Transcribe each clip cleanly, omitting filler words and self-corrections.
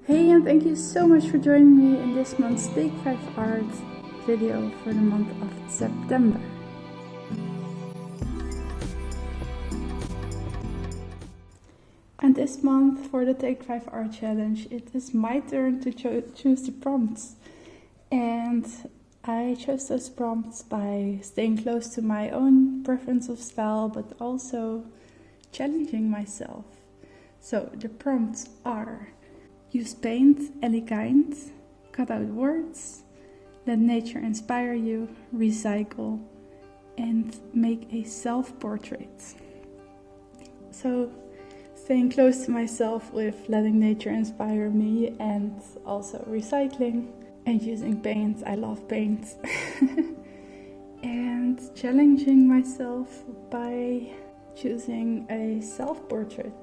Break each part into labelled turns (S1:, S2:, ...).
S1: Hey, and thank you so much for joining me in this month's Take 5 Art video for the month of September. And this month for the Take 5 Art Challenge, it is my turn to choose the prompts. And I chose those prompts by staying close to my own preference of style, but also challenging myself. So the prompts are: use paint, any kind, cut out words, let nature inspire you, recycle, and make a self-portrait. So staying close to myself with letting nature inspire me, and also recycling and using paint. I love paint. And challenging myself by choosing a self-portrait.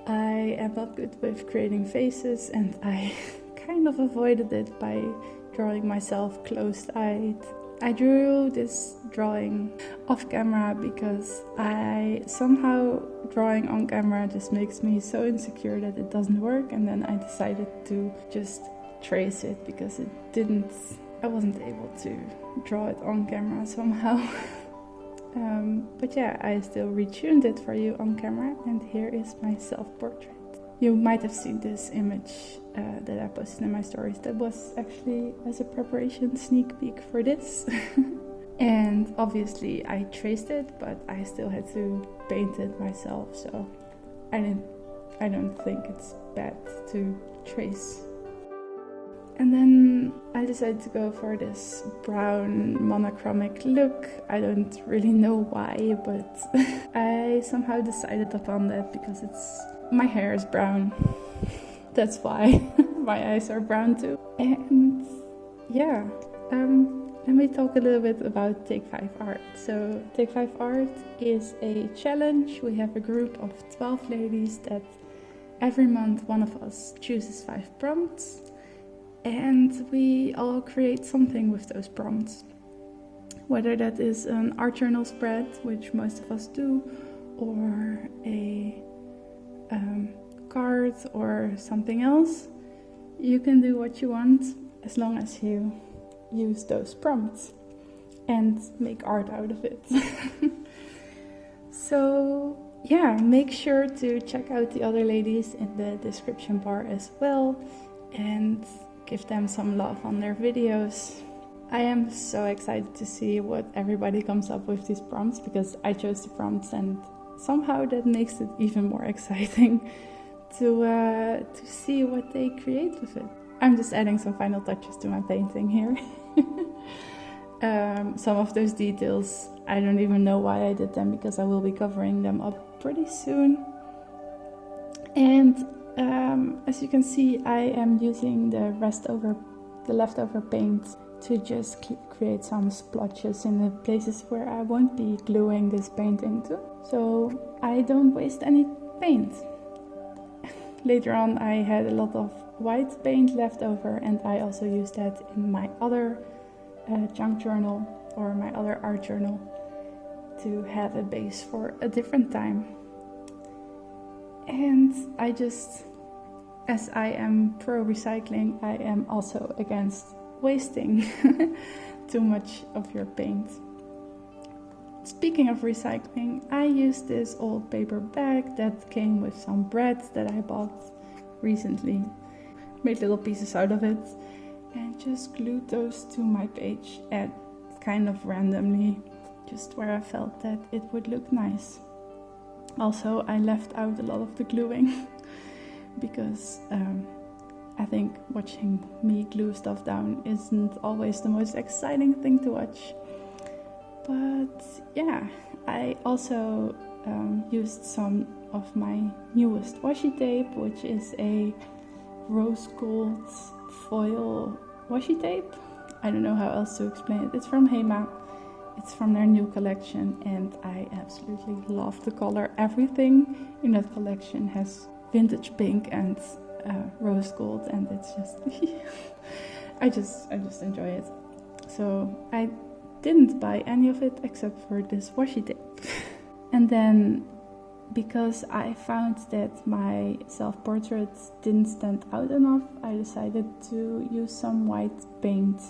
S1: I am not good with creating faces, and I kind of avoided it by drawing myself closed-eyed. I drew this drawing off camera because somehow drawing on camera just makes me so insecure that it doesn't work, and then I decided to just trace it because I wasn't able to draw it on camera somehow. But yeah, I still retuned it for you on camera, and here is my self-portrait. You might have seen this image that I posted in my stories. That was actually as a preparation sneak peek for this. And obviously I traced it, but I still had to paint it myself, so I don't think it's bad to trace. And then I decided to go for this brown monochromatic look. I don't really know why, but I somehow decided upon that because my hair is brown. That's why. My eyes are brown too. And yeah, let me talk a little bit about Take 5 Art. So Take 5 Art is a challenge. We have a group of 12 ladies that every month one of us chooses 5 prompts. And we all create something with those prompts. Whether that is an art journal spread, which most of us do, or a card or something else, you can do what you want as long as you use those prompts and make art out of it. So yeah, make sure to check out the other ladies in the description bar as well, and give them some love on their videos. I am so excited to see what everybody comes up with these prompts, because I chose the prompts, and somehow that makes it even more exciting to see what they create with it. I'm just adding some final touches to my painting here. Some of those details, I don't even know why I did them, because I will be covering them up pretty soon. And as you can see, I am using the leftover paint to just create some splotches in the places where I won't be gluing this paint into, so I don't waste any paint. Later on I had a lot of white paint left over, and I also used that in my other junk journal, or my other art journal, to have a base for a different time. And as I am pro recycling, I am also against wasting too much of your paint. Speaking of recycling, I used this old paper bag that came with some bread that I bought recently. Made little pieces out of it and just glued those to my page at kind of randomly, just where I felt that it would look nice. Also, I left out a lot of the gluing because I think watching me glue stuff down isn't always the most exciting thing to watch. But yeah, I also used some of my newest washi tape, which is a rose gold foil washi tape. I don't know how else to explain it. It's from Hema. It's from their new collection, and I absolutely love the color. Everything in that collection has vintage pink and rose gold, and it's just I just enjoy it. So I didn't buy any of it except for this washi tape. And then because I found that my self-portrait didn't stand out enough, I decided to use some white paint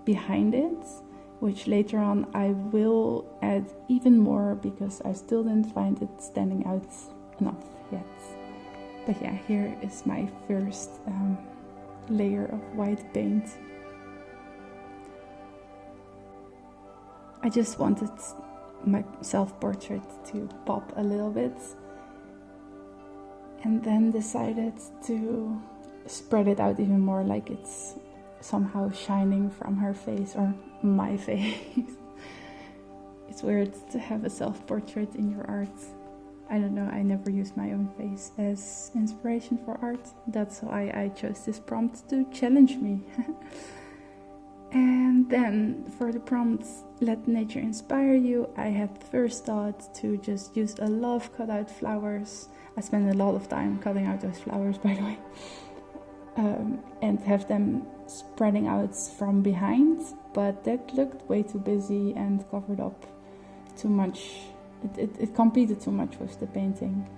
S1: behind it, which later on I will add even more because I still didn't find it standing out enough yet. But yeah, here is my first layer of white paint. I just wanted my self-portrait to pop a little bit, and then decided to spread it out even more, like it's somehow shining from her face or my face. It's weird to have a self-portrait in your art. I don't know, I never used my own face as inspiration for art. That's why I chose this prompt to challenge me. And then for the prompt, let nature inspire you, I had first thought to just use a lot of cut out flowers. I spend a lot of time cutting out those flowers, by the way. And have them spreading out from behind, but that looked way too busy and covered up too much. It competed too much with the painting.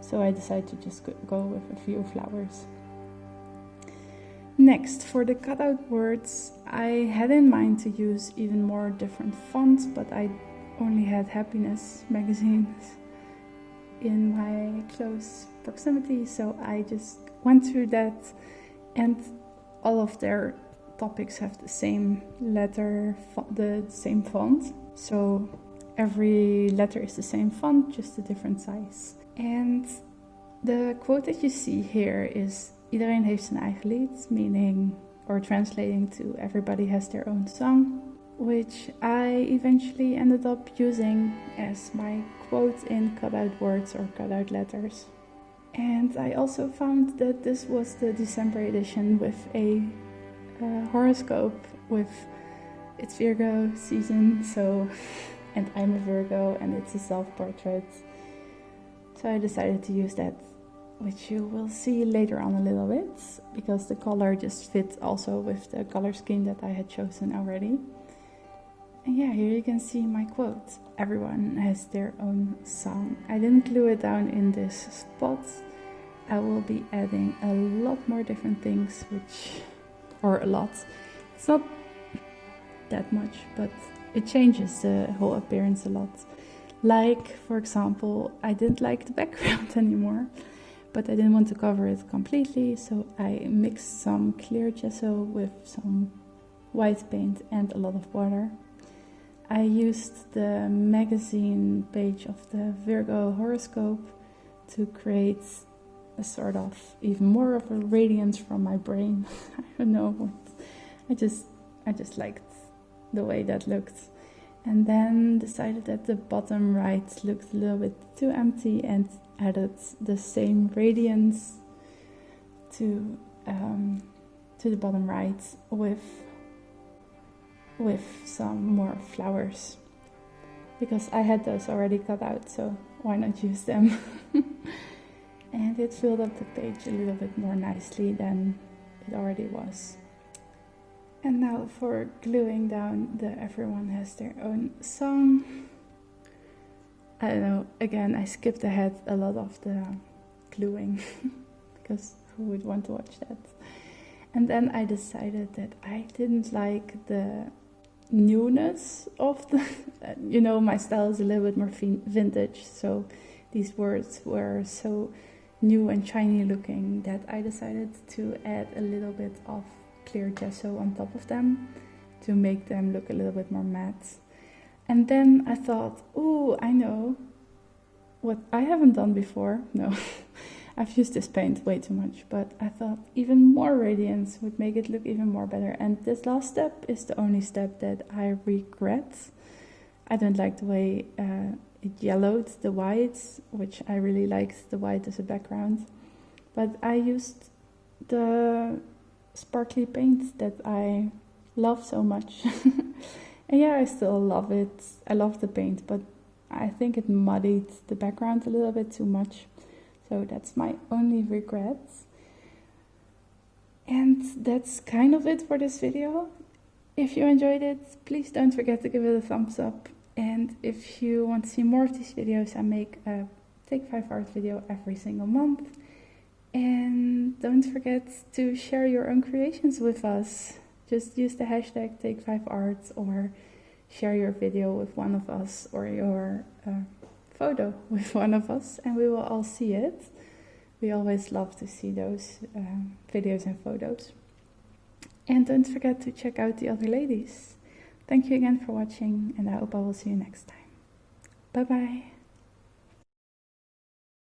S1: So I decided to just go with a few flowers. Next, for the cutout words, I had in mind to use even more different fonts, but I only had Happiness magazines in my close proximity, so I just went through that, and all of their topics have the same letter, the same font, so every letter is the same font, just a different size. And the quote that you see here is Iedereen heeft zijn eigen lied, meaning, or translating to everybody has their own song, which I eventually ended up using as my quote in cutout words or cutout letters. And I also found that this was the December edition with a horoscope with it's Virgo season, so, and I'm a Virgo and it's a self-portrait. So I decided to use that, which you will see later on a little bit, because the color just fits also with the color scheme that I had chosen already. And yeah, here you can see my quote. Everyone has their own song. I didn't glue it down in this spot. I will be adding a lot more different things, or a lot. It's not that much, but it changes the whole appearance a lot. Like, for example, I didn't like the background anymore, but I didn't want to cover it completely, so I mixed some clear gesso with some white paint and a lot of water. I used the magazine page of the Virgo horoscope to create a sort of even more of a radiance from my brain. I don't know what. I just liked the way that looked. And then decided that the bottom right looked a little bit too empty and added the same radiance to the bottom right with some more flowers, because I had those already cut out, so why not use them? And it filled up the page a little bit more nicely than it already was. And now for gluing down the Everyone Has Their Own Song. I don't know, again, I skipped ahead a lot of the gluing because who would want to watch that? And then I decided that I didn't like the newness of the, my style is a little bit more vintage, so these words were so new and shiny looking that I decided to add a little bit of clear gesso on top of them to make them look a little bit more matte. And then I thought, ooh, I know what I haven't done before. No, I've used this paint way too much, but I thought even more radiance would make it look even more better. And this last step is the only step that I regret. I don't like the way it yellowed the white, which I really liked the white as a background. But I used the sparkly paint that I love so much. And yeah, I still love it. I love the paint, but I think it muddied the background a little bit too much. So that's my only regret. And that's kind of it for this video. If you enjoyed it, please don't forget to give it a thumbs up. And if you want to see more of these videos, I make a Take 5 art video every single month. And don't forget to share your own creations with us. Just use the hashtag Take5Art or share your video with one of us or your photo with one of us, and we will all see it. We always love to see those videos and photos. And don't forget to check out the other ladies. Thank you again for watching, and I hope I will see you next time. Bye bye.